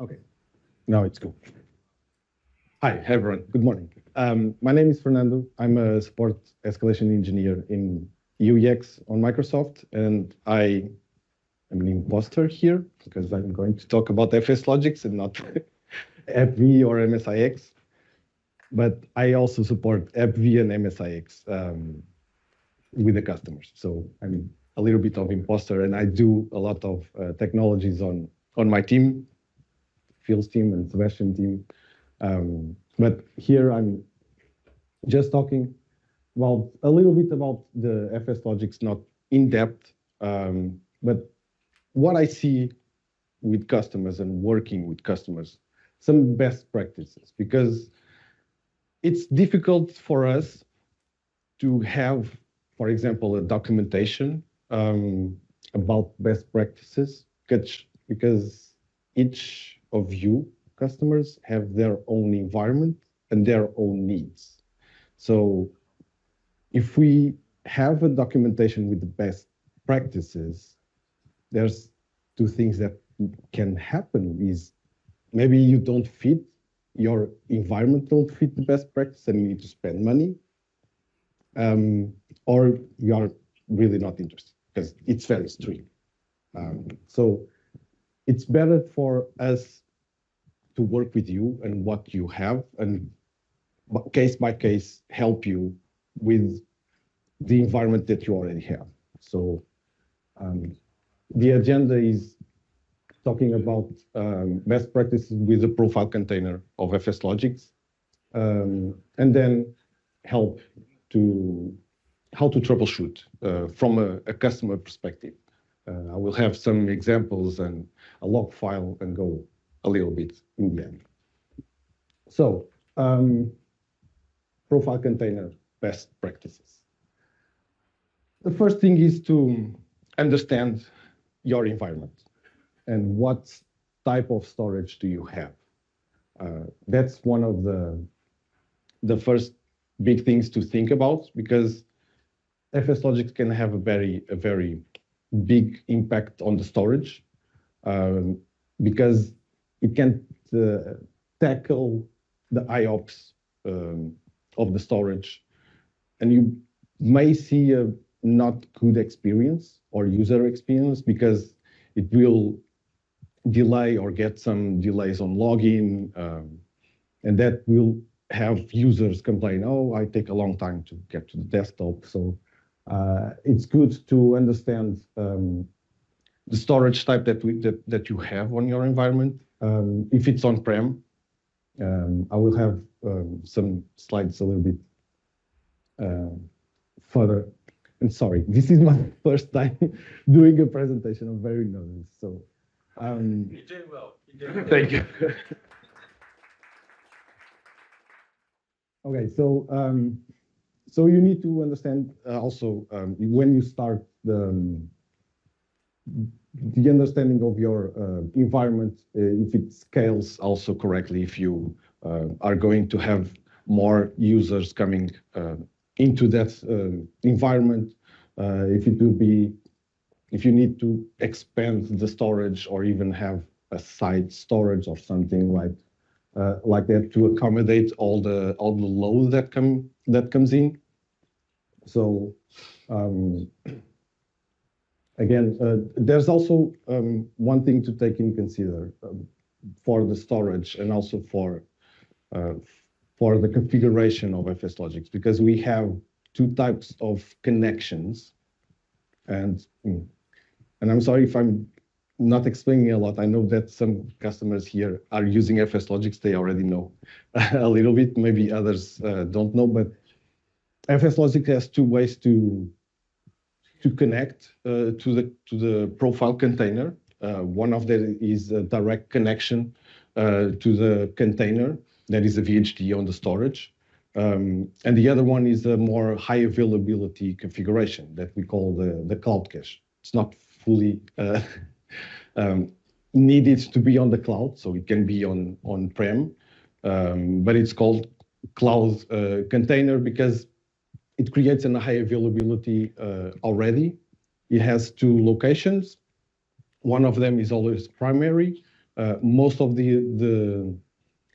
Okay, now it's cool. Hi, everyone. Good morning. My name is Fernando. I'm a support escalation engineer in UX on Microsoft, and I am an imposter here because I'm going to talk about FSLogix and not AppV or MSIX. But I also support AppV and MSIX with the customers. So I'm a little bit of imposter, and I do a lot of technologies on my team, Phil's team and Sebastian's team. But here I'm just talking about a little bit about the FSLogix, not in depth, but what I see with customers and working with customers, some best practices, because it's difficult for us to have, for example, a documentation about best practices, because each of you customers have their own environment and their own needs. So if we have a documentation with the best practices, there's two things that can happen is maybe you don't fit, your environment don't fit the best practice and you need to spend money, or you are really not interested because it's very strict. So it's better for us to work with you and what you have and case by case help you with the environment that you already have. So the agenda is talking about best practices with the profile container of FSLogix, and then how to troubleshoot from a customer perspective. I will have some examples and a log file and go a little bit in the end. So profile container best practices. The first thing is to understand your environment and what type of storage do you have. That's one of the first big things to think about, because FSLogix can have a very big impact on the storage, because it can tackle the IOPS of the storage, and you may see a not good experience or user experience because it will delay or get some delays on login, and that will have users complain, oh, I take a long time to get to the desktop. So it's good to understand the storage type that you have on your environment. If it's on-prem, I will have some slides a little bit further. And sorry, this is my first time doing a presentation. I'm very nervous. So you're doing well. You're doing thank you. Okay, so so you need to understand also when you start the understanding of your environment, if it scales also correctly, if you are going to have more users coming into that environment, if it will be, if you need to expand the storage or even have a side storage or something like that to accommodate all the load that comes in. So again, there's also one thing to take in consider for the storage and also for the configuration of FSLogix, because we have two types of connections, and I'm sorry if I'm not explaining a lot. I know that some customers here are using FSLogix. They already know a little bit. Maybe others don't know, but FSLogix has two ways to connect to the profile container. One of them is a direct connection to the container that is a VHD on the storage. And the other one is a more high availability configuration that we call the cloud cache. It's not fully needed to be on the cloud, so it can be on-prem, but it's called cloud container because it creates a high availability already. It has two locations. One of them is always primary, most of the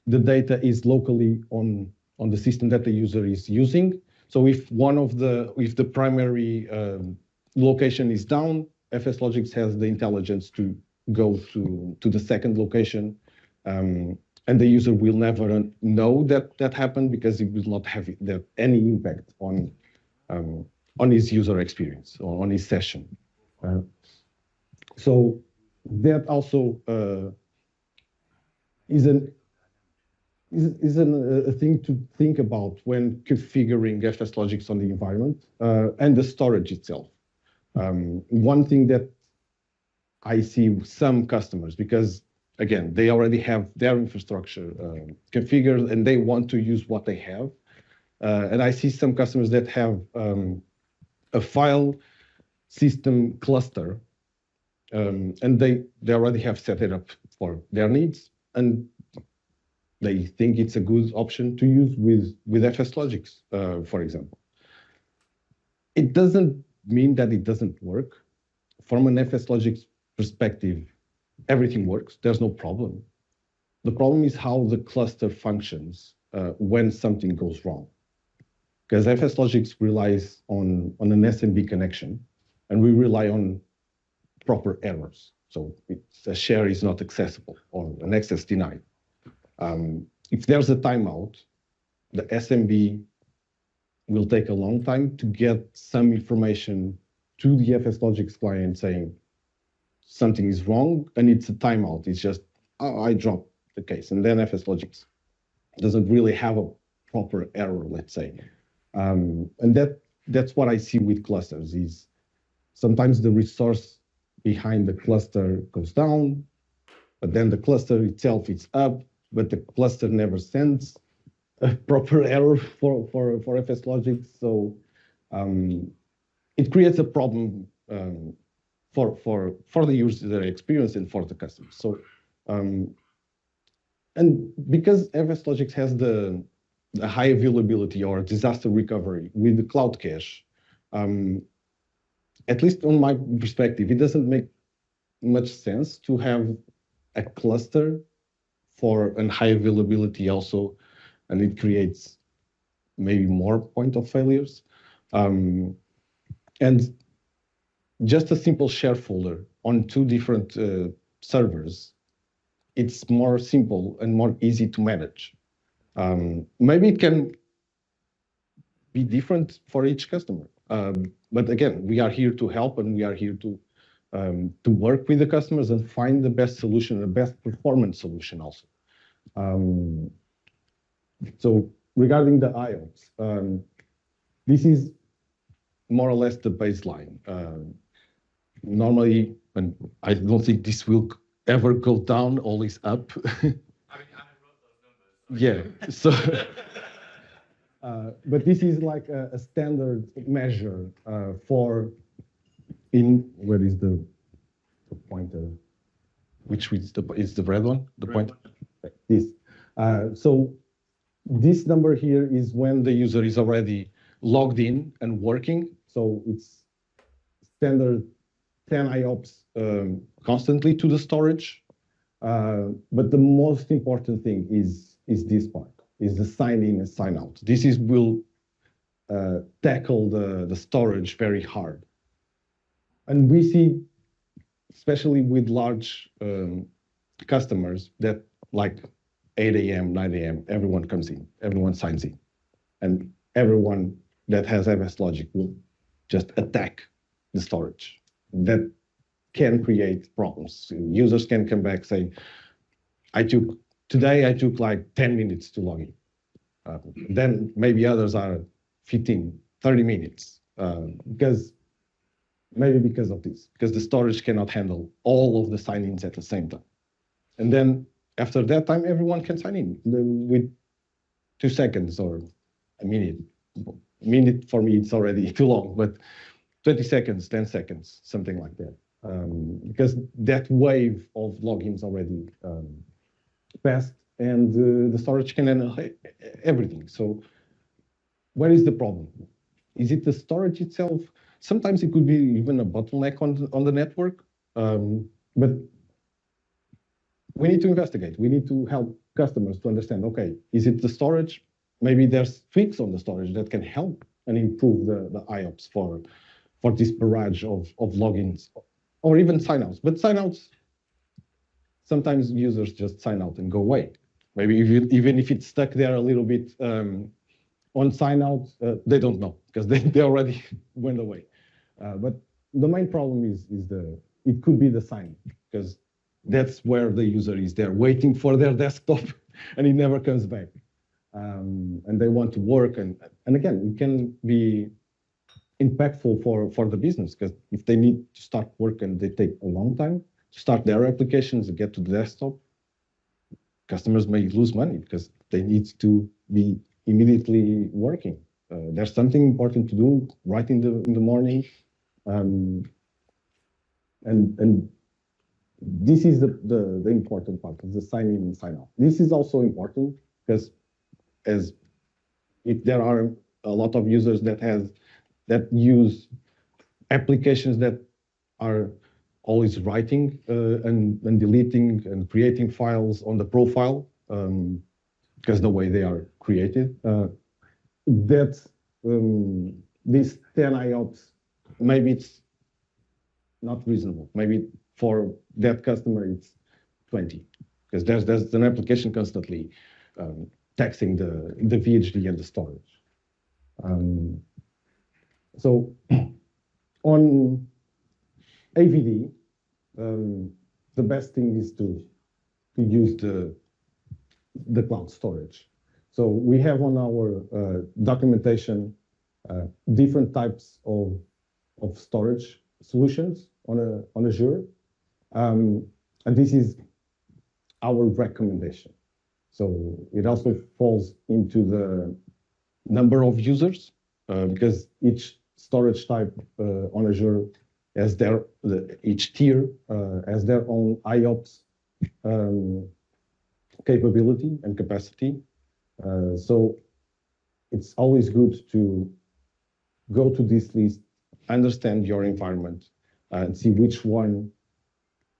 data is locally on the system that the user is using. So if the primary location is down, FSLogix has the intelligence to go to the second location, and the user will never know that happened because it will not have any impact on his user experience or on his session. So that also is a thing to think about when configuring FSLogix on the environment and the storage itself. One thing that I see some customers, because again, they already have their infrastructure configured and they want to use what they have. And I see some customers that have a file system cluster, and they already have set it up for their needs, and they think it's a good option to use with FSLogix, for example. It doesn't mean that it doesn't work. From an FSLogix perspective, everything works. There's no problem. The problem is how the cluster functions when something goes wrong. Because FSLogix relies on an SMB connection, and we rely on proper errors. So a share is not accessible or an access denied. If there's a timeout, the SMB will take a long time to get some information to the FSLogix client saying something is wrong and it's a timeout. It's just, oh, I dropped the case. And then FSLogix doesn't really have a proper error, let's say. And that's what I see with clusters is sometimes the resource behind the cluster goes down, but then the cluster itself is up, but the cluster never sends a proper error for FSLogix. So it creates a problem for the user experience and for the customer. So and because FSLogix has the high availability or disaster recovery with the cloud cache, at least on my perspective, it doesn't make much sense to have a cluster for a high availability also, and it creates maybe more point of failures. And just a simple share folder on two different servers, it's more simple and more easy to manage. Maybe it can be different for each customer. But again, we are here to help and we are here to work with the customers and find the best solution, the best performance solution also. So regarding the IOPS, this is more or less the baseline. Normally, and I don't think this will ever go down, always up. I mean, I wrote those numbers. Yeah, so, but this is like a standard measure for where is the pointer? Which is the red one? The pointer? This. So this number here is when the user is already logged in and working. So it's standard 10 IOPS constantly to the storage. But the most important thing is this part, is the sign in and sign out. This will tackle the storage very hard. And we see, especially with large customers, that like 8 a.m., 9 a.m., everyone comes in, everyone signs in. And everyone that has FSLogix will just attack the storage. That can create problems. Users can come back saying, today I took like 10 minutes to log in. Then maybe others are 15, 30 minutes, maybe because of this, because the storage cannot handle all of the sign-ins at the same time. And then after that time, everyone can sign in with 2 seconds or a minute. A minute for me, it's already too long, but 20 seconds, 10 seconds, something like that. Because that wave of logins already passed, and the storage can handle everything. So where is the problem? Is it the storage itself? Sometimes it could be even a bottleneck on the network. But we need to investigate. We need to help customers to understand, okay, is it the storage? Maybe there's tweaks on the storage that can help and improve the IOPS for this barrage of logins or even sign-outs. But sign-outs, sometimes users just sign out and go away. Maybe even if it's stuck there a little bit on sign-out, they don't know because they already went away. But the main problem is it could be the sign, because that's where the user is there waiting for their desktop and it never comes back. And they want to work. And again, it can be impactful for the business, because if they need to start work and they take a long time to start their applications and get to the desktop, customers may lose money because they need to be immediately working. There's something important to do right in the morning. And this is the important part of the sign in and sign out. This is also important because if there are a lot of users that use applications that are always writing and deleting and creating files on the profile, because the way they are created, that these 10 IOPS, maybe it's not reasonable. Maybe for that customer, it's 20, because there's an application constantly taxing the VHD and the storage. So on AVD, the best thing is to use the cloud storage. So we have on our documentation different types of storage solutions on Azure, and this is our recommendation. So it also falls into the number of users, because each storage type on Azure has each tier has their own IOPS capability and capacity. So it's always good to go to this list, understand your environment, and see which one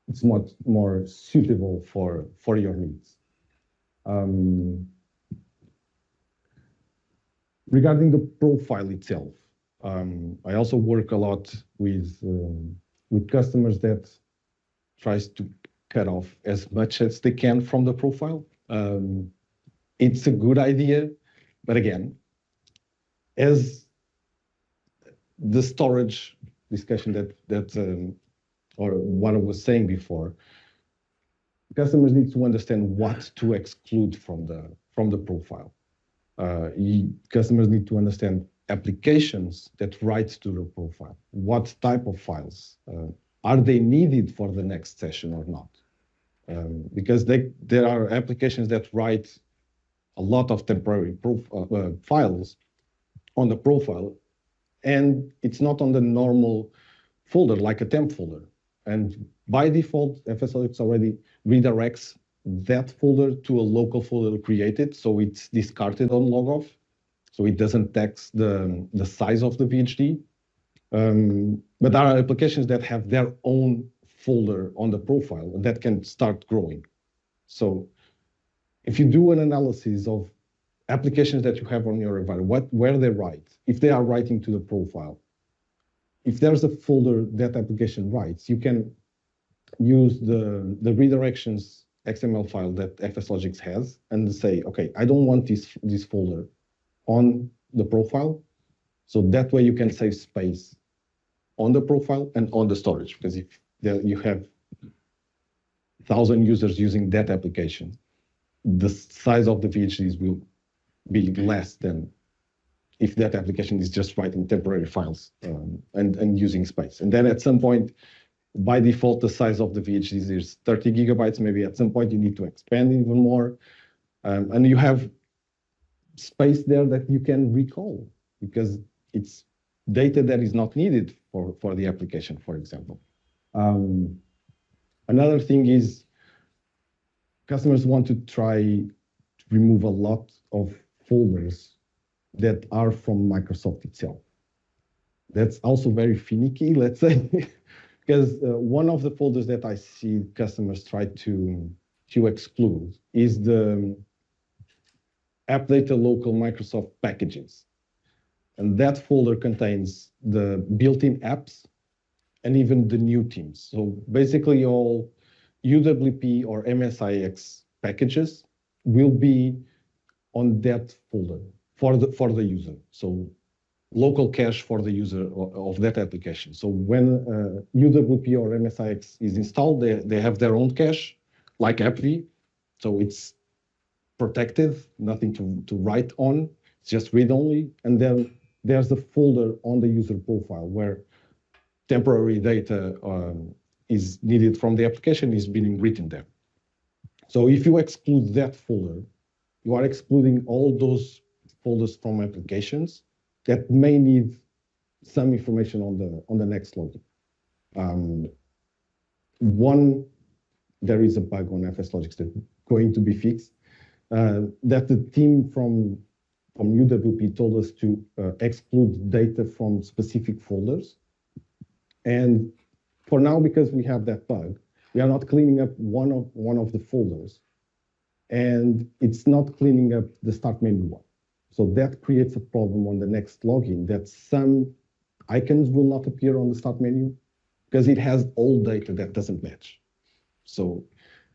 is much more suitable for your needs. Regarding the profile itself, I also work a lot with customers that tries to cut off as much as they can from the profile. It's a good idea, but again, as the storage discussion or what I was saying before, customers need to understand what to exclude from the profile. Customers need to understand applications that write to the profile. What type of files? Are they needed for the next session or not? Because there are applications that write a lot of temporary files on the profile, and it's not on the normal folder, like a temp folder. And by default, FSLogix already redirects that folder to a local folder created, so it's discarded on logoff, so it doesn't tax the size of the VHD. But there are applications that have their own folder on the profile that can start growing. So if you do an analysis of applications that you have on your environment, where they write, if they are writing to the profile, if there's a folder that application writes, you can use the redirections XML file that FSLogix has and say, okay, I don't want this folder on the profile. So that way you can save space on the profile and on the storage, because if you have 1,000 users using that application, the size of the VHDs will be less than if that application is just writing temporary files and using space. And then at some point, by default, the size of the VHDs is 30 gigabytes. Maybe at some point you need to expand even more. And you have space there that you can recall because it's data that is not needed for the application, for example. Another thing is customers want to try to remove a lot of folders that are from Microsoft itself. That's also very finicky, let's say, because one of the folders that I see customers try to to exclude is the app data local Microsoft packages. And that folder contains the built-in apps and even the new teams. So basically all UWP or MSIX packages will be on that folder for the user. So local cache for the user of that application. So when UWP or MSIX is installed, they have their own cache, like AppV. So it's protected, nothing to write on, it's just read-only. And then there's a folder on the user profile where temporary data is needed from the application is being written there. So if you exclude that folder, you are excluding all those folders from applications that may need some information on the next login. There is a bug on FSLogix that's going to be fixed, that the team from UWP told us to exclude data from specific folders. And for now, because we have that bug, we are not cleaning up one of the folders, and it's not cleaning up the start menu one. So that creates a problem on the next login, that some icons will not appear on the start menu because it has old data that doesn't match. So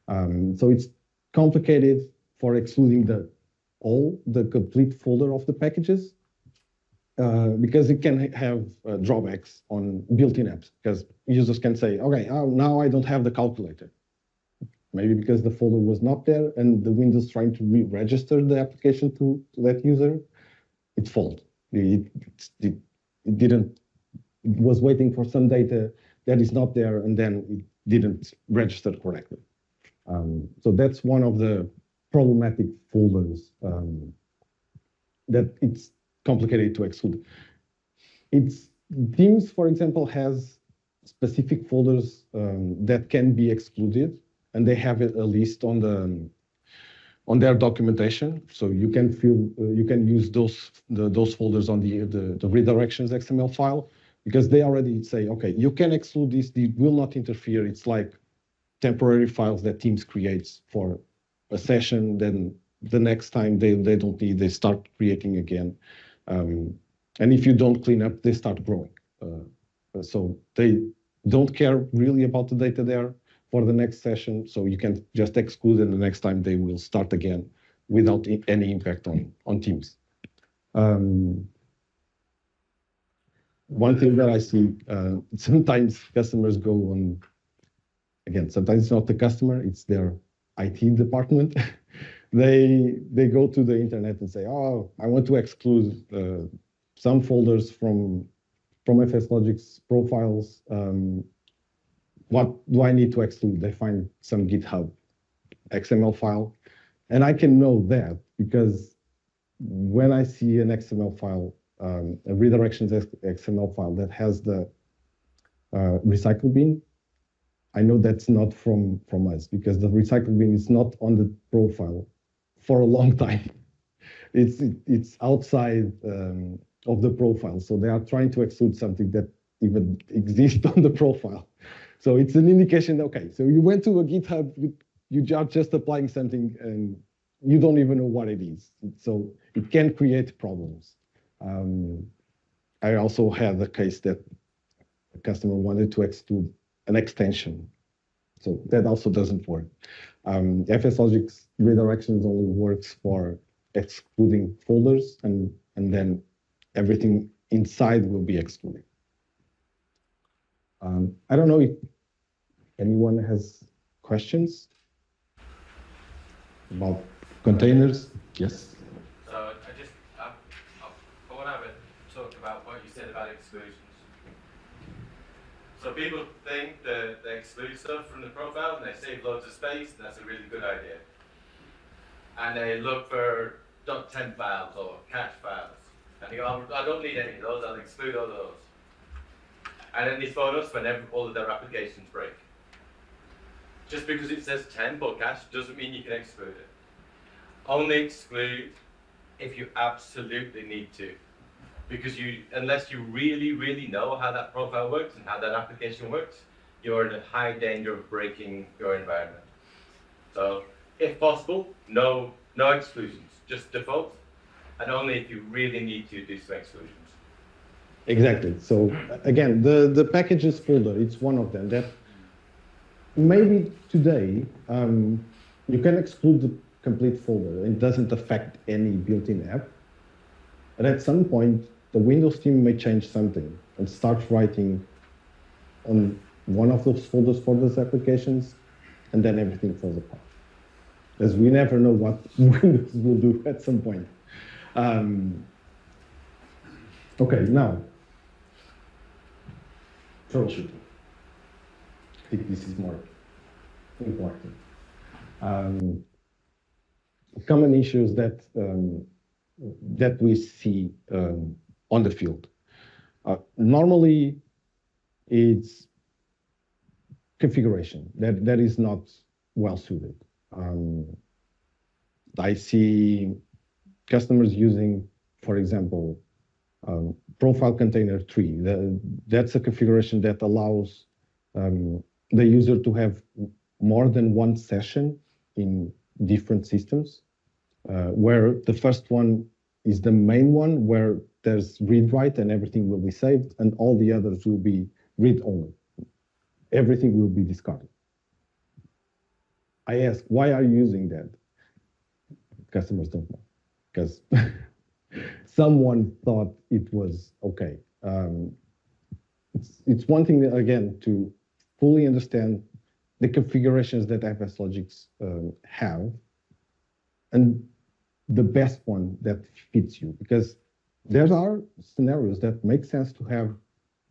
it's complicated for excluding the complete folder of the packages, because it can have drawbacks on built-in apps, because users can say, okay, now I don't have the calculator. Maybe because the folder was not there and the Windows trying to re-register the application to that user, it's fault. It was waiting for some data that is not there, and then it didn't register correctly. So that's one of the problematic folders that it's complicated to exclude. Teams, for example, has specific folders that can be excluded, and they have a list on their documentation. So you can use those folders on the redirections XML file, because they already say, okay, you can exclude this, it will not interfere. It's like temporary files that Teams creates for a session, then the next time they don't need, they start creating again. And if you don't clean up, they start growing. So they don't care really about the data there for the next session. So you can just exclude, and the next time they will start again without any impact on Teams. One thing that I see, sometimes customers go on, again, sometimes it's not the customer, it's their IT department. They go to the internet and say, oh, I want to exclude some folders from FSLogix profiles. What do I need to exclude? They find some GitHub XML file. And I can know that because when I see an XML file, a redirections XML file that has the recycle bin, I know that's not from us, because the recycle bin is not on the profile for a long time. It's outside of the profile. So they are trying to exclude something that even exists on the profile. So it's an indication that, okay, so you went to a GitHub, you are just applying something and you don't even know what it is. So it can create problems. I also had a case that a customer wanted to exclude an extension. So that also doesn't work. FSLogix redirections only works for excluding folders, and then everything inside will be excluded. I don't know if anyone has questions about containers. Yes. So I want to have a talk about what you said about exclusions. So people think that they exclude stuff from the profile and they save loads of space, and that's a really good idea. And they look for .temp files or cache files. And they go, oh, I don't need any of those, I'll exclude all those. And then they phone us whenever all of their applications break. Just because it says temp or cache doesn't mean you can exclude it. Only exclude if you absolutely need to. Because unless you really, really know how that profile works and how that application works, you're in a high danger of breaking your environment. So if possible, no exclusions, just default, and only if you really need to do some exclusions. Exactly. So again, the packages folder, it's one of them that maybe today you can exclude the complete folder. It doesn't affect any built-in app. And at some point, the Windows team may change something and start writing on one of those folders for those applications, and then everything falls apart. As we never know what Windows will do at some point. Okay, now, troubleshooting. I think this is more important. Common issues that we see on the field. Normally, it's configuration that is not well suited. I see customers using, for example, profile container tree. That's a configuration that allows the user to have more than one session in different systems, where the first one is the main one, where there's read-write and everything will be saved, and all the others will be read-only. Everything will be discarded. I ask, why are you using that? Customers don't know, because someone thought it was okay. It's one thing, again, to fully understand the configurations that FSLogix have, and the best one that fits you, because there are scenarios that make sense to have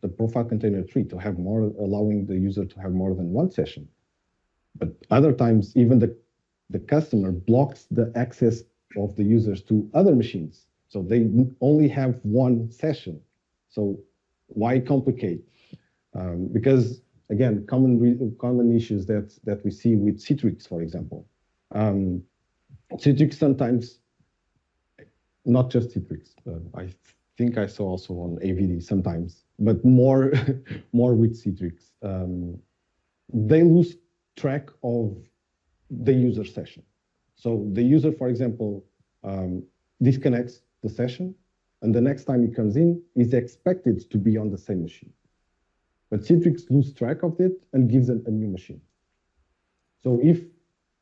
the profile container tree, to have more, allowing the user to have more than one session. But other times, even the customer blocks the access of the users to other machines. So they only have one session. So why complicate? Because again, common issues that we see with Citrix, for example. Citrix sometimes, not just Citrix, I think I saw also on A.V.D. sometimes, but more, more with Citrix. They lose track of the user session. So the user, for example, disconnects the session, and the next time he comes in, is expected to be on the same machine. But Citrix loses track of it and gives a new machine. So if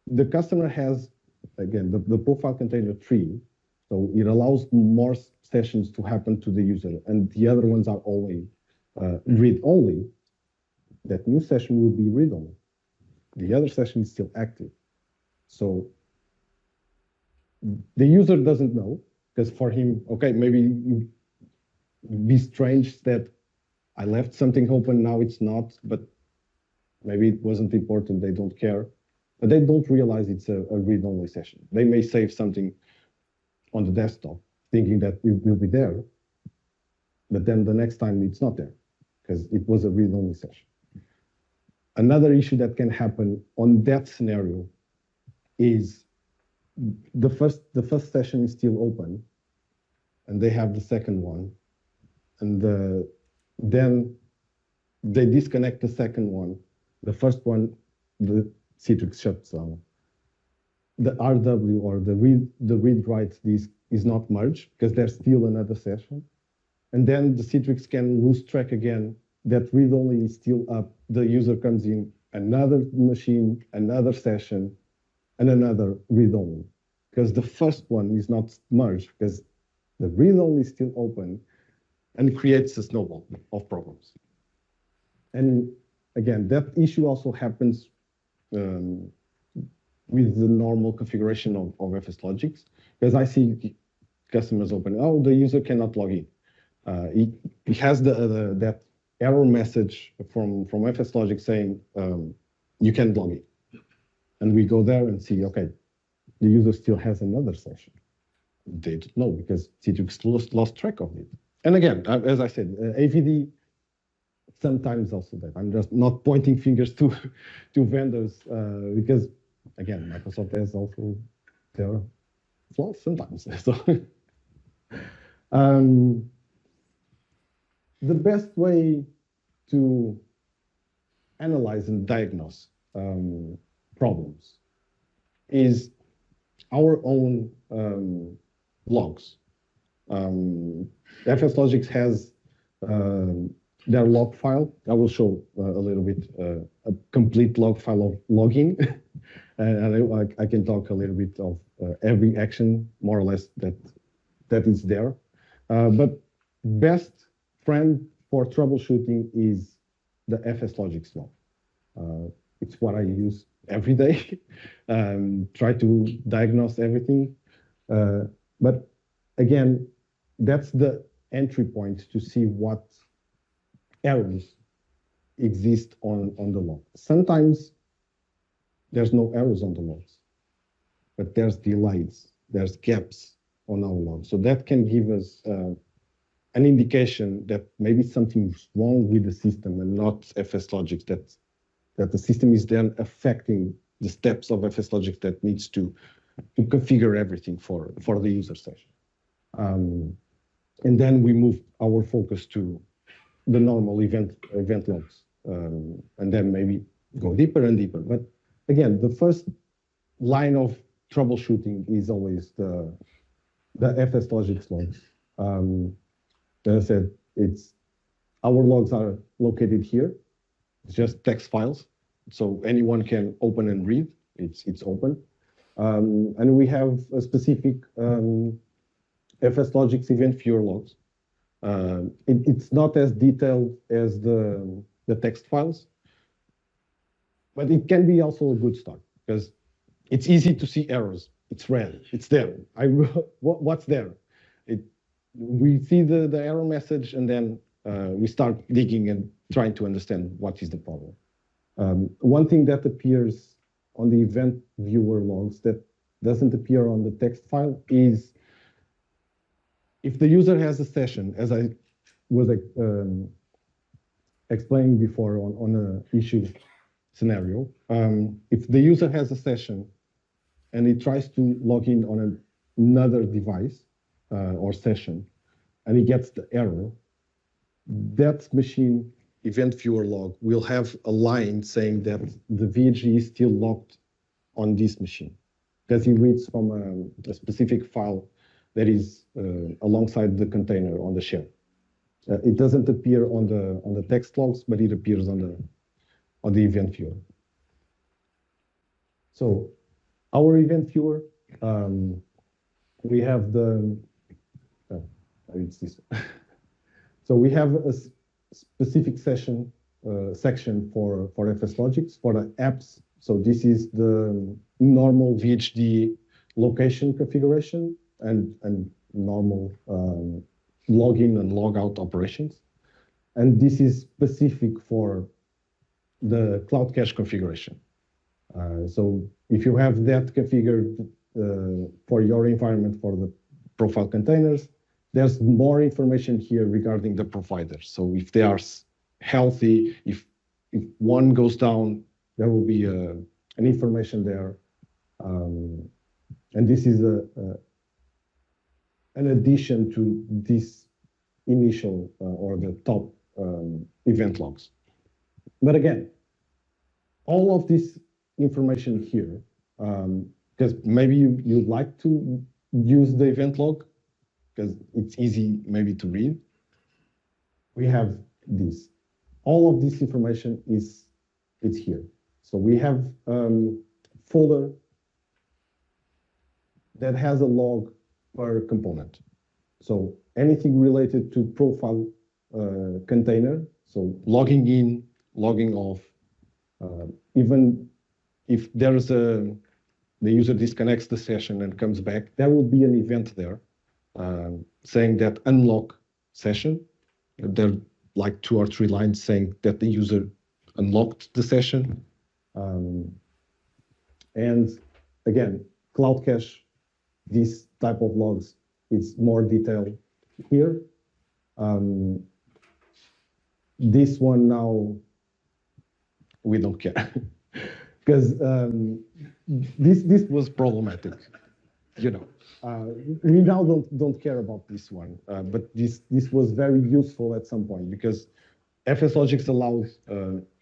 the customer has, again, the profile container tree, so it allows more sessions to happen to the user, and the other ones are only read-only, that new session will be read-only. The other session is still active. So the user doesn't know, because for him, okay, maybe it'd be strange that I left something open, now it's not, but maybe it wasn't important, they don't care. But they don't realize it's a read-only session. They may save something on the desktop, thinking that it will be there, but then the next time it's not there, because it was a read-only session. Another issue that can happen on that scenario is the first session is still open, and they have the second one, and then they disconnect the second one. The first one, the Citrix shuts down. The RW, or the read-write disk, is not merged because there's still another session. And then the Citrix can lose track again. That read-only is still up. The user comes in, another machine, another session, and another read-only. Because the first one is not merged, because the read-only is still open, and creates a snowball of problems. And again, that issue also happens with the normal configuration of FSLogix, because I see customers open, oh, the user cannot log in. It has that error message from FSLogix saying, you can't log in. And we go there and see, okay, the user still has another session. They don't know because Citrix lost track of it. And again, as I said, A.V.D. sometimes also that. I'm just not pointing fingers to vendors because, again, Microsoft has also their flaws sometimes. So, the best way to analyze and diagnose problems is our own logs. FSLogix has their log file. I will show a little bit a complete log file of logging, and I can talk a little bit of every action, more or less, that is there. But best friend for troubleshooting is the FSLogix log. It's what I use every day, try to diagnose everything. But again, that's the entry point to see what errors exist on the log. Sometimes there's no errors on the logs, but there's delays, there's gaps on our log. So that can give us an indication that maybe something's wrong with the system and not FSLogix, that the system is then affecting the steps of FSLogix that needs to configure everything for the user session. And then we move our focus to the normal event logs, and then maybe go deeper and deeper. But again, the first line of troubleshooting is always the FSLogix logs. As I said, our logs are located here. It's just text files, so anyone can open and read. It's open, and we have a specific FSLogix event viewer logs. It's not as detailed as the text files, but it can be also a good start because it's easy to see errors. It's red. It's there. What's there? We see the error message, and then we start digging and trying to understand what is the problem. One thing that appears on the event viewer logs that doesn't appear on the text file is if the user has a session, as I was explaining before on an issue scenario, if the user has a session and he tries to log in on another device or session, and he gets the error, that machine event viewer log will have a line saying that the VHD is still locked on this machine because he reads from a specific file that is alongside the container on the shell. It doesn't appear on the text logs, but it appears on the event viewer. So our event viewer, we have it's this. So we have a specific section for FSLogix for the apps. So this is the normal VHD location configuration and normal login and logout operations. And this is specific for the Cloud Cache configuration. So if you have that configured for your environment for the profile containers, there's more information here regarding the providers. So if they are healthy, if one goes down, there will be an information there. And this is an addition to this initial or the top event logs. But again, all of this information here, because maybe you'd like to use the event log, because it's easy maybe to read. We have this. All of this information is here. So we have folder that has a log per component. So anything related to profile container, so logging in, logging off, even if there's the user disconnects the session and comes back, there will be an event there saying that unlock session. There are like 2 or 3 lines saying that the user unlocked the session. And again, Cloud Cache, this type of logs is more detailed here. This one now, we don't care. Because this was problematic, you know. We now don't care about this one, but this was very useful at some point because FSLogix allows,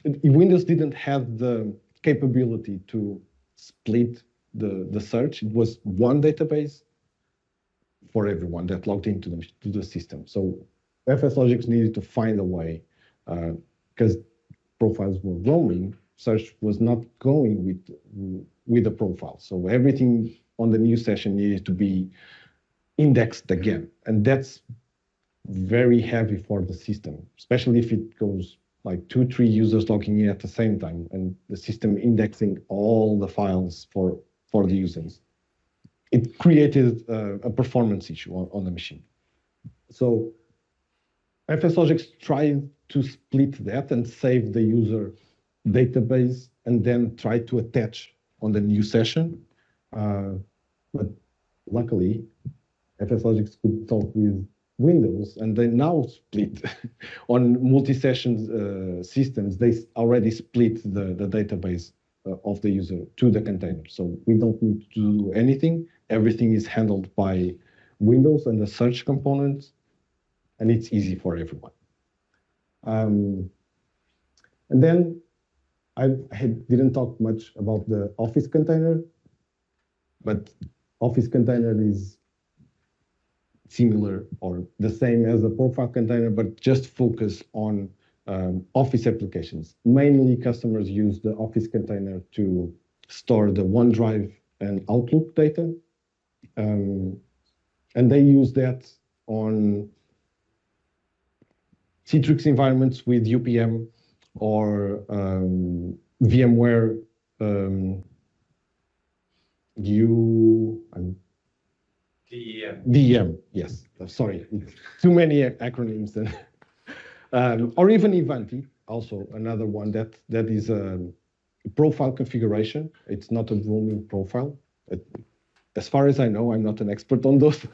Windows didn't have the capability to split the search, it was one database for everyone that logged into the system. So FSLogix needed to find a way, because profiles were roaming, search was not going with the profile. So everything on the new session needed to be indexed again. And that's very heavy for the system, especially if it goes like 2-3 users logging in at the same time and the system indexing all the files for the users. It created a performance issue on the machine. So FSLogix tried to split that and save the user database and then try to attach on the new session. But luckily, FSLogix could talk with Windows, and they now split on multi-session systems. They already split the database of the user to the container. So we don't need to do anything. Everything is handled by Windows and the search components, and it's easy for everyone. And then I didn't talk much about the Office container, but Office container is similar or the same as a profile container, but just focus on Office applications. Mainly customers use the Office container to store the OneDrive and Outlook data. And they use that on Citrix environments with UPM or VMware DEM, yes. Sorry, too many acronyms. Or even Ivanti, also another one that is a profile configuration. It's not a roaming profile. As far as I know, I'm not an expert on those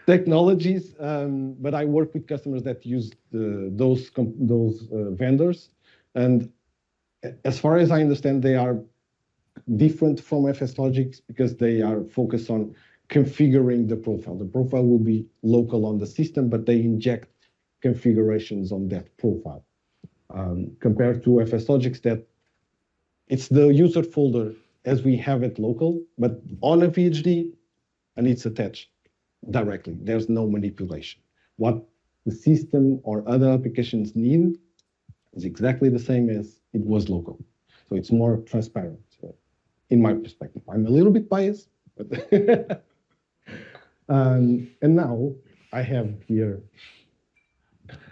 technologies, but I work with customers that use those vendors. And as far as I understand, they are different from FSLogix because they are focused on configuring the profile. The profile will be local on the system, but they inject configurations on that profile. Compared to FSLogix, that it's the user folder as we have it local, but on a VHD, and it's attached directly. There's no manipulation. What the system or other applications need is exactly the same as it was local. So it's more transparent, in my perspective. I'm a little bit biased, but and now I have here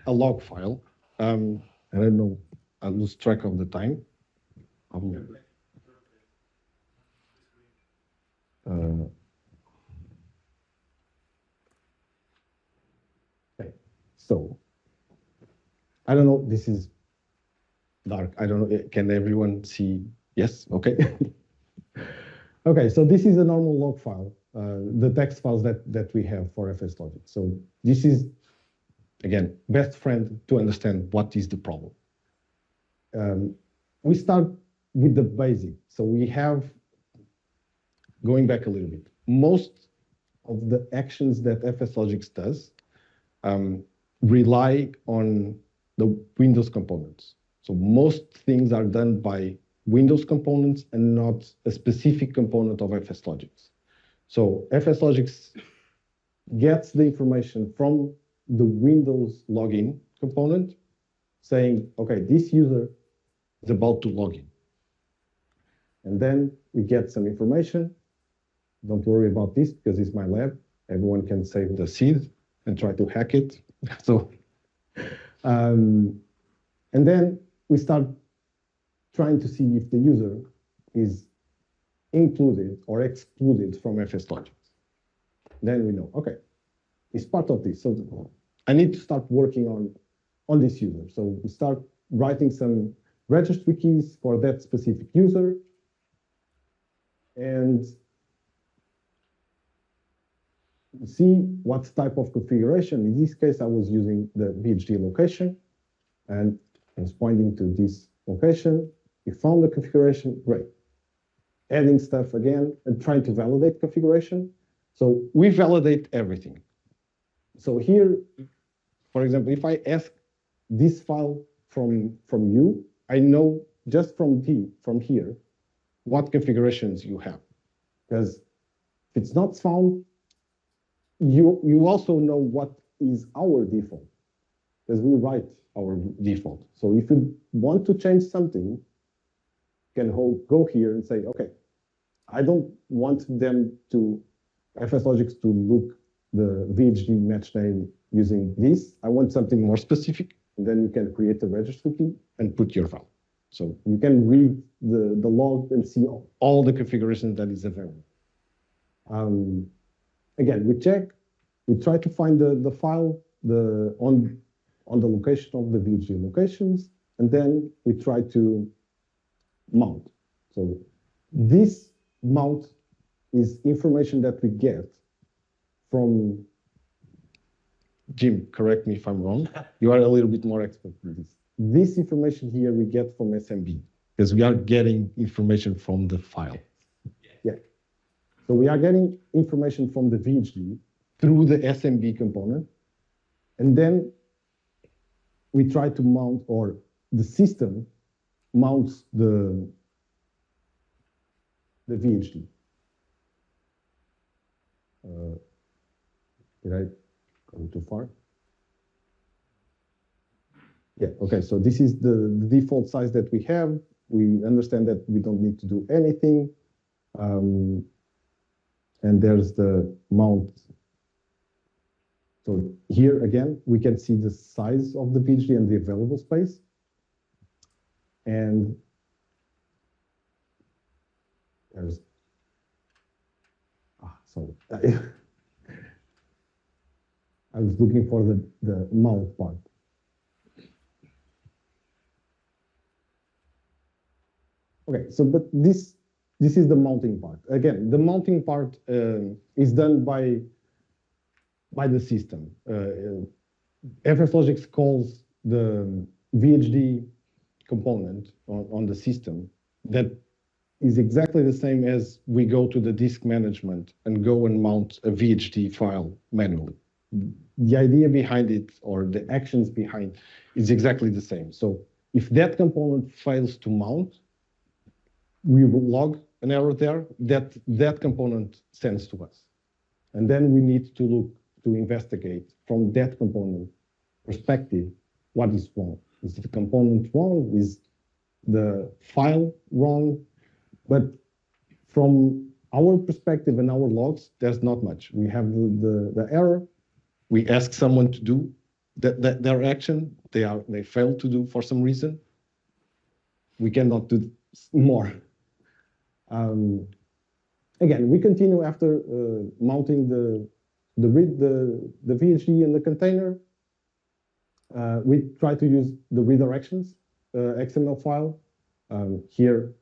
a log file. I don't know, I lose track of the time. Okay. So I don't know, this is dark. I don't know, can everyone see? Yes, okay. Okay, so this is a normal log file, the text files that we have for FSLogix. So this is, again, best friend to understand what is the problem. We start with the basic. So we have, going back a little bit, most of the actions that FSLogix does rely on the Windows components. So most things are done by Windows components and not a specific component of FSLogix. So FSLogix gets the information from the Windows login component saying, okay, this user is about to log in. And then we get some information. Don't worry about this because it's my lab. Everyone can save the seed and try to hack it. So, and then we start trying to see if the user is included or excluded from FSLogix. Then we know, okay, it's part of this. So I need to start working on this user. So we start writing some registry keys for that specific user. And see what type of configuration. In this case, I was using the VHD location and I was pointing to this location. We found the configuration, great. Adding stuff again and trying to validate configuration. So we validate everything. So here, for example, if I ask this file from you, I know just from here what configurations you have. Because if it's not found, you also know what is our default, because we write our default. So if you want to change something, you can go here and say, okay, I don't want them to, FSLogix to look the VHD match name using this. I want something more specific. And then you can create a registry key and put your file. So you can read the log and see all the configuration that is available. Again, we check, we try to find the file on the location of the VHD locations, and then we try to mount. So this mount is information that we get from, Jim, correct me if I'm wrong. You are a little bit more expert in this. This information here we get from SMB, because we are getting information from the file. Yeah. So we are getting information from the VHD through the SMB component, and then we try to mount, or the system mounts the VHD. Did I go too far? Yeah, okay, so this is the default size that we have. We understand that we don't need to do anything. And there's the mount. So here again, we can see the size of the VHD and the available space. And there's, sorry. I was looking for the mount part. Okay, so but this is the mounting part. Again, the mounting part is done by the system. FSLogix calls the VHD component on the system that is exactly the same as we go to the disk management and go and mount a VHD file manually. The idea behind it, or the actions behind, is exactly the same. So if that component fails to mount, we will log an error there that component sends to us. And then we need to look to investigate from that component perspective what is wrong. Is the component wrong? Is the file wrong? But from our perspective and our logs, there's not much. We have the error. We ask someone to do their action. They fail to do for some reason. We cannot do more. Again, we continue after mounting the VHD in the container. We try to use the redirections XML file. Here,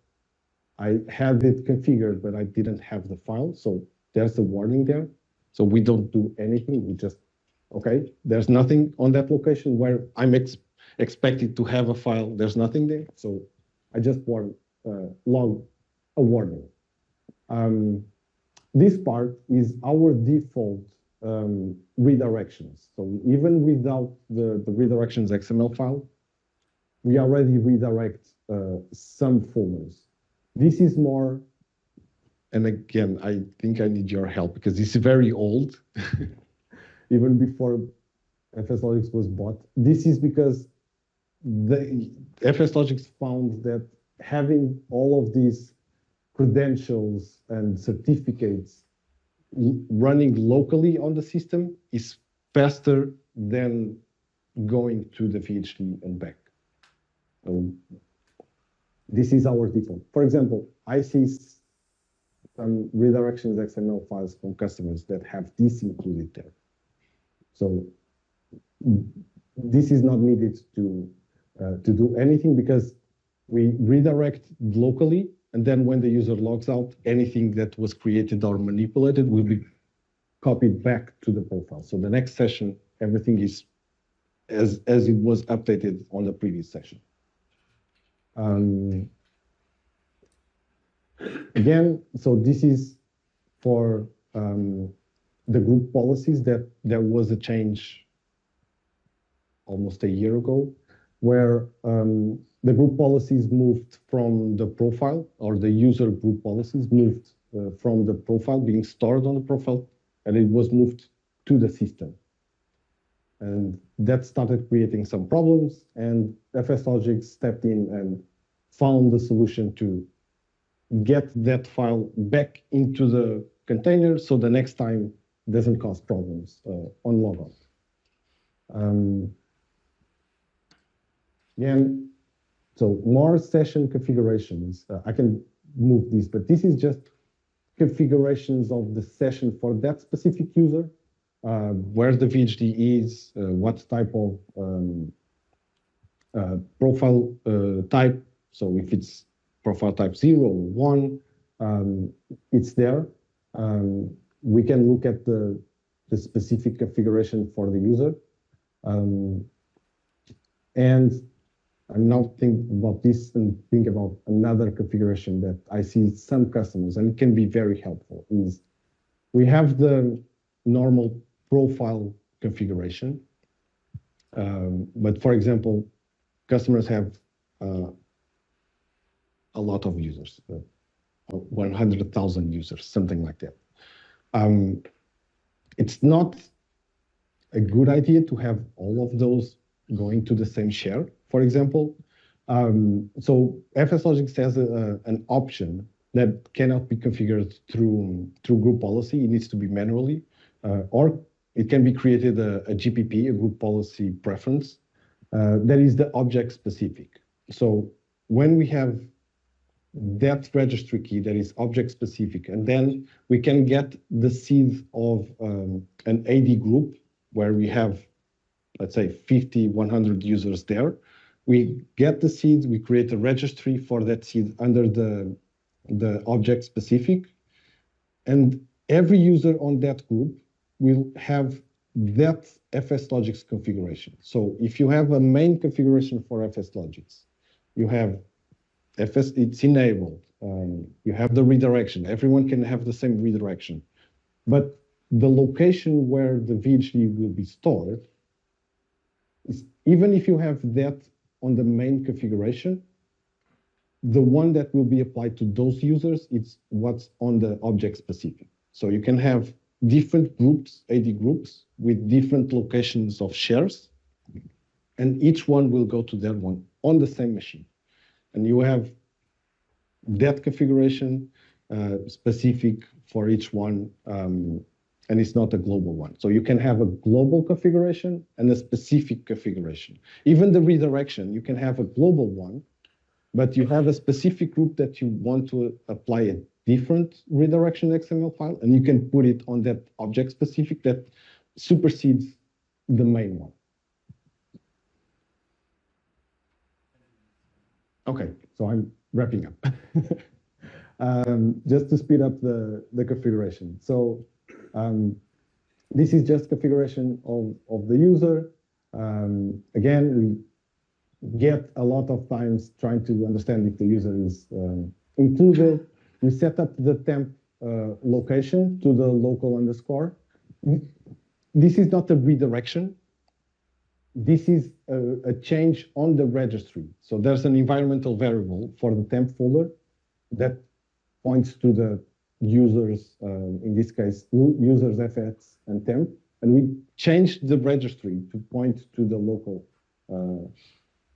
I had it configured, but I didn't have the file. So there's the warning there. So we don't do anything. We just, okay, there's nothing on that location where I'm expected to have a file. There's nothing there. So I just log a warning. This part is our default redirections. So even without the redirections XML file, we already redirect some folders. This is more, and again, I think I need your help because this is very old, even before FSLogix was bought. This is because the FSLogix found that having all of these credentials and certificates running locally on the system is faster than going to the VHD and back. This is our default. For example, I see some redirections XML files from customers that have this included there. So this is not needed to do anything because we redirect locally, and then when the user logs out, anything that was created or manipulated will be copied back to the profile. So the next session, everything is as it was updated on the previous session. Again, so this is for the group policies that there was a change almost a year ago, where the group policies moved from the profile, or the user group policies moved from the profile being stored on the profile, and it was moved to the system. And that started creating some problems, and FSLogix stepped in and found the solution to get that file back into the container so the next time it doesn't cause problems on logout. Again, so more session configurations. I can move this, but this is just configurations of the session for that specific user, where the VHD is, what type of profile type. So if it's profile type 0 or 1, it's there. We can look at the specific configuration for the user. And I'm now thinking about this and think about another configuration that I see some customers, and it can be very helpful, is we have the normal profile configuration. But for example, customers have a lot of users, 100,000 users, something like that. It's not a good idea to have all of those going to the same share, for example. So FSLogix has an option that cannot be configured through group policy. It needs to be manually, or it can be created a GPP, a group policy preference, that is the object specific. So when we have that registry key that is object specific, and then we can get the seed of an AD group where we have, let's say, 50, 100 users there. We get the seeds, we create a registry for that seed under the object specific, and every user on that group will have that FSLogix configuration. So if you have a main configuration for FSLogix, you have it's enabled, you have the redirection, everyone can have the same redirection, but the location where the VHD will be stored is, even if you have that on the main configuration, the one that will be applied to those users, it's what's on the object specific. So you can have different groups, AD groups, with different locations of shares, and each one will go to that one on the same machine. And you have that configuration specific for each one, and it's not a global one. So you can have a global configuration and a specific configuration. Even the redirection, you can have a global one, but you have a specific group that you want to apply a different redirection XML file, and you can put it on that object specific that supersedes the main one. Okay, so I'm wrapping up. Just to speed up the configuration. So this is just configuration of the user. Again, we get a lot of times trying to understand if the user is included. We set up the temp location to the local underscore. This is not a redirection. This is a change on the registry. So there's an environmental variable for the temp folder that points to the users, in this case, users fx and temp, and we changed the registry to point to the local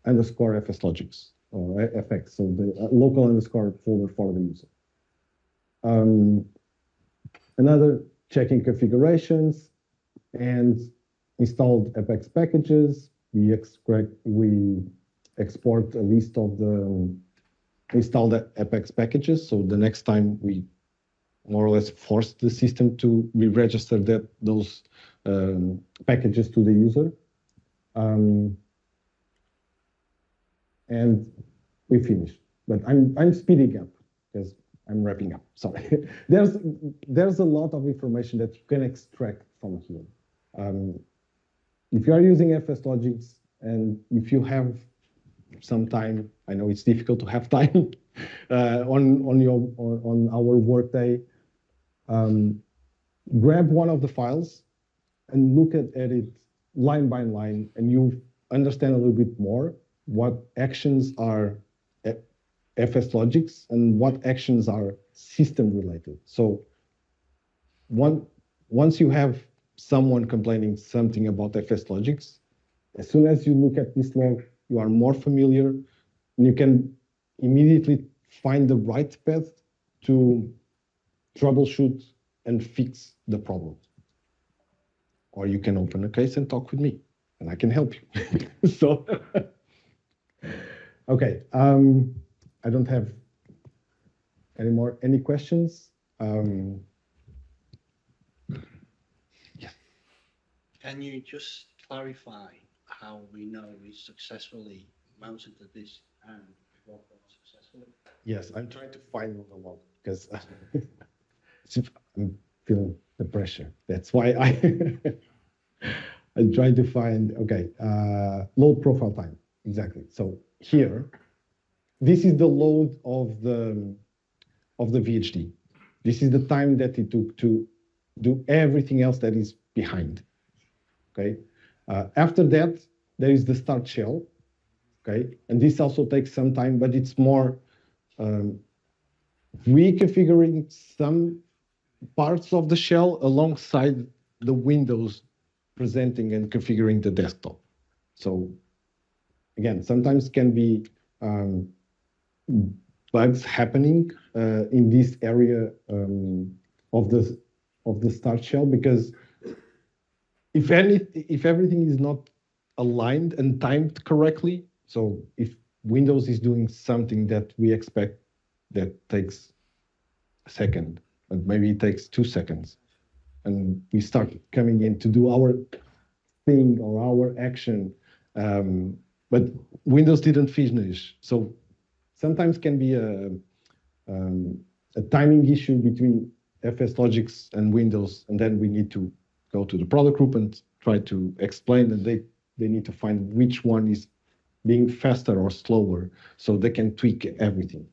underscore FSLogix or fx, so the local underscore folder for the user. Another checking configurations and installed Apex packages. We export a list of the installed Apex packages. So the next time we more or less force the system to re-register those packages to the user. And we finish. But I'm speeding up because I'm wrapping up. Sorry. There's a lot of information that you can extract from here. If you are using FSLogix and if you have some time, I know it's difficult to have time on our workday, grab one of the files and look at it line by line, and you understand a little bit more what actions are FSLogix and what actions are system related. So once you have someone complaining something about FSLogix, as soon as you look at this log, you are more familiar, and you can immediately find the right path to troubleshoot and fix the problem. Or you can open a case and talk with me, and I can help you. So, okay, I don't have any questions? Yeah. Can you just clarify how we know we successfully mounted this and worked successfully? Yes, I'm trying to find the log because I'm feeling the pressure. That's why I'm trying to find, okay, load profile time, exactly. So here, this is the load of the VHD. This is the time that it took to do everything else that is behind, okay? After that, there is the start shell, okay? And this also takes some time, but it's more reconfiguring some parts of the shell alongside the windows presenting and configuring the desktop. So again, sometimes can be bugs happening in this area of the start shell, because if everything is not aligned and timed correctly, so if Windows is doing something that we expect that takes a second, but maybe it takes 2 seconds, and we start coming in to do our thing or our action, but Windows didn't finish. So sometimes can be a timing issue between FSLogix and Windows, and then we need to go to the product group and try to explain that they need to find which one is being faster or slower so they can tweak everything.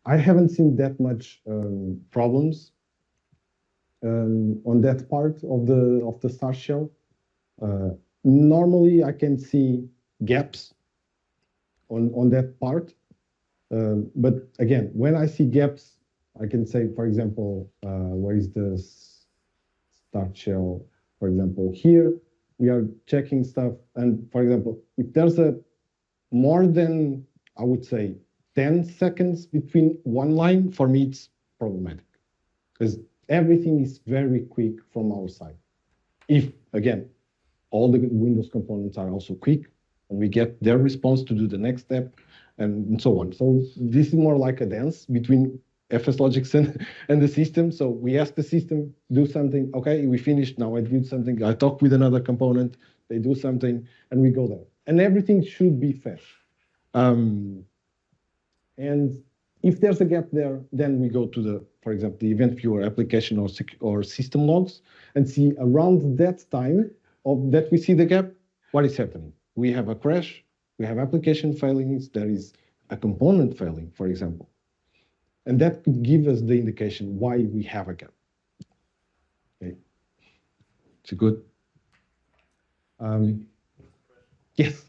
I haven't seen that much problems on that part of the start shell. Normally, I can see gaps on that part. But again, when I see gaps, I can say, for example, where is the start shell? For example, here we are checking stuff. And for example, if there's a more than, I would say, 10 seconds between one line, for me, it's problematic because everything is very quick from our side. If, again, all the Windows components are also quick and we get their response to do the next step and so on. So this is more like a dance between FSLogix and the system. So we ask the system, do something. Okay, we finished. Now I did something. I talk with another component. They do something, and we go there. And everything should be fast. And if there's a gap there, then we go to the, for example, the event viewer application or system logs and see around that time of that we see the gap, what is happening. We have a crash, we have application failings, there is a component failing, for example. And that could give us the indication why we have a gap. Okay. It's a good. Yes.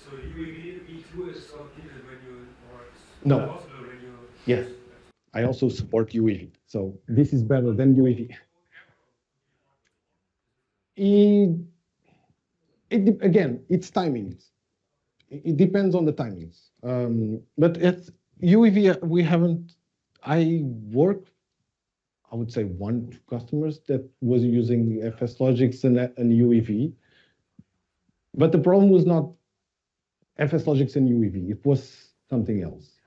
So UEV-E2 is something when you or No. possible when you. Yes. I also support UEV. So this is better than UEV. Again, it's timings. It depends on the timings. But at UEV, we haven't, I work, I would say 1 customers that was using FSLogix and UEV. But the problem was not FSLogix and UEV. It was something else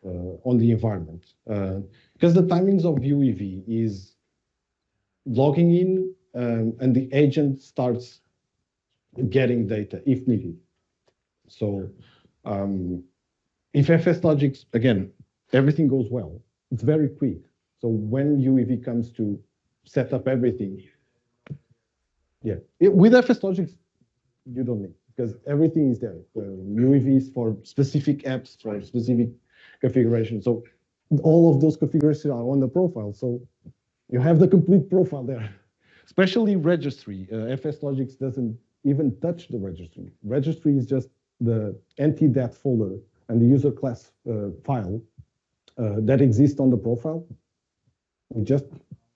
on the environment. Because the timings of UEV is logging in and the agent starts getting data if needed. So if FSLogix, again, everything goes well, it's very quick. So when UEV comes to set up everything, yeah, with FSLogix, you don't need, because everything is there. UEV is for specific apps, for specific configuration. So all of those configurations are on the profile. So you have the complete profile there. Especially registry. FSLogix doesn't even touch the registry. Registry is just the empty dat folder and the user class file. that exist on the profile. We just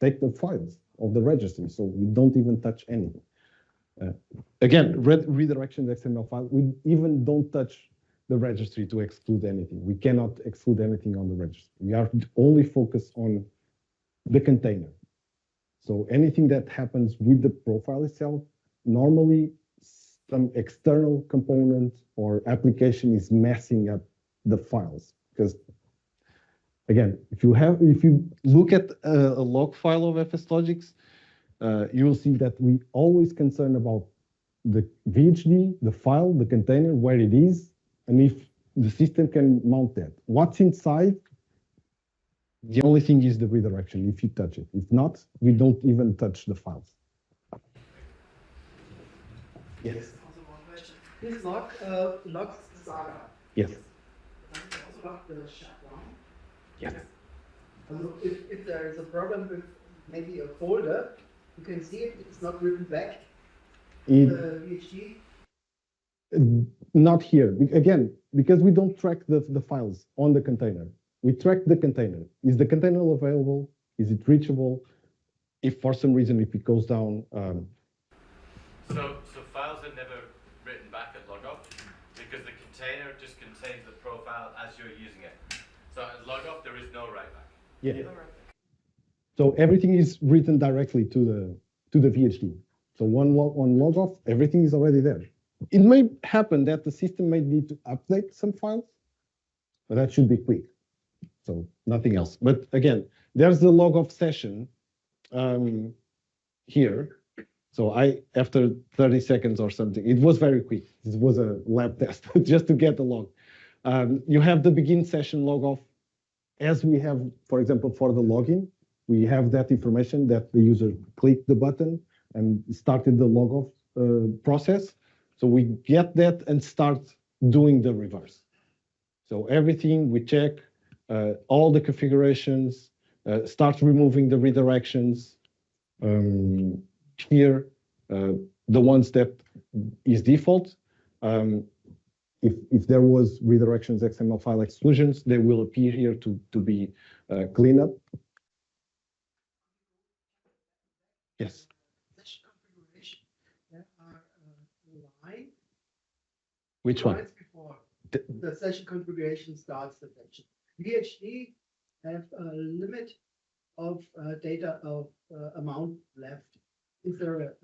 take the files of the registry, so we don't even touch anything. Again, redirection XML file, we even don't touch the registry to exclude anything. We cannot exclude anything on the registry. We are only focused on the container. So anything that happens with the profile itself, normally some external component or application is messing up the files. Because again, if you look at a log file of FSLogix, you will see that we always concern about the VHD, the file, the container, where it is, and if the system can mount that. What's inside, the only thing is the redirection, if you touch it. If not, we don't even touch the files. Yes. Also one question. This logs the Saga. Yes. Does it also log the shutdown? Yes. Also, if there is a problem with maybe a folder, you can see it, it's not written back. The VHD. Not here. Again, because we don't track the files on the container. We track the container. Is the container available? Is it reachable? If for some reason, if it goes down. So files are never written back at logoff because the container just contains the profile as you're using it. So at logoff, there is no write back. Yeah. So everything is written directly to the VHD. So on logoff, everything is already there. It may happen that the system may need to update some files, but that should be quick. So nothing else. But again, there's the logoff session here. So after 30 seconds or something, it was very quick. This was a lab test just to get the log. You have the begin session logoff. As we have, for example, for the login, we have that information that the user clicked the button and started the logoff process. So we get that and start doing the reverse. So everything we check, all the configurations, start removing the redirections. Here, the ones that is default. If there was redirections XML file exclusions, they will appear here to be cleaned up. Yes. Session configuration. There are line. Which one? Lines before the session configuration starts the session. VHD have a limit of data of amount left. Is there a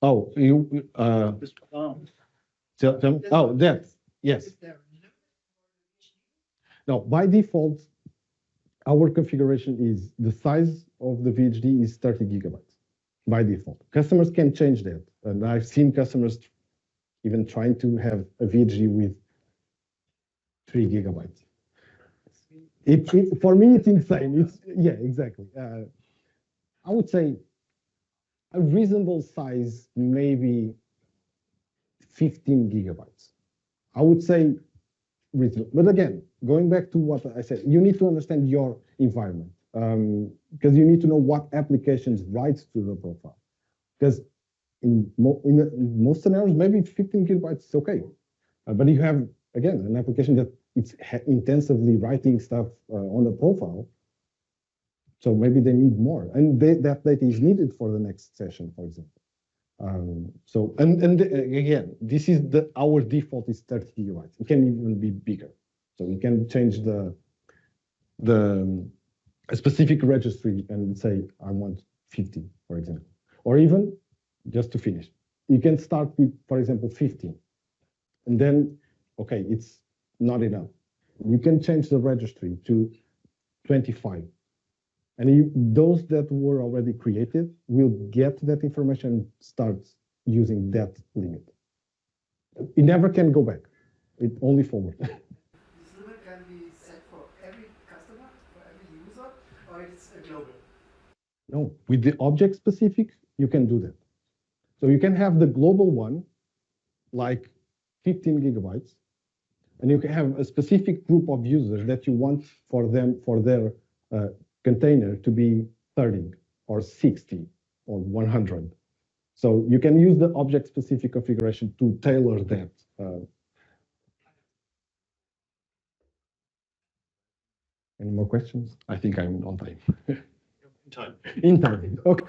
Oh, you. Oh, that. Yes. Is there a limit? No, by default, our configuration is the size of the VHD is 30 gigabytes by default. Customers can change that. And I've seen customers even trying to have a VHD with 3 gigabytes. For me, it's insane. Yeah, exactly. I would say a reasonable size, maybe 15 gigabytes. I would say reasonable. But again, going back to what I said, you need to understand your environment because you need to know what applications writes to the profile. Because in most scenarios, maybe 15 gigabytes is okay. But you have, again, an application that it's intensively writing stuff on the profile. So maybe they need more. And that data is needed for the next session, for example. Again, this is our default is 30 gigabytes. It can even be bigger. So you can change a specific registry and say, I want 50, for example. Or even, just to finish, you can start with, for example, 15. And then, okay, it's not enough. You can change the registry to 25. And those that were already created will get that information, start using that limit. It never can go back. It only forward. This limit can be set for every customer, for every user, or it's global? No, with the object specific, you can do that. So you can have the global one, like 15 gigabytes, and you can have a specific group of users that you want for their container to be 30 or 60 or 100. So you can use the object-specific configuration to tailor that. Any more questions? I think I'm on time. Time. In time. Okay.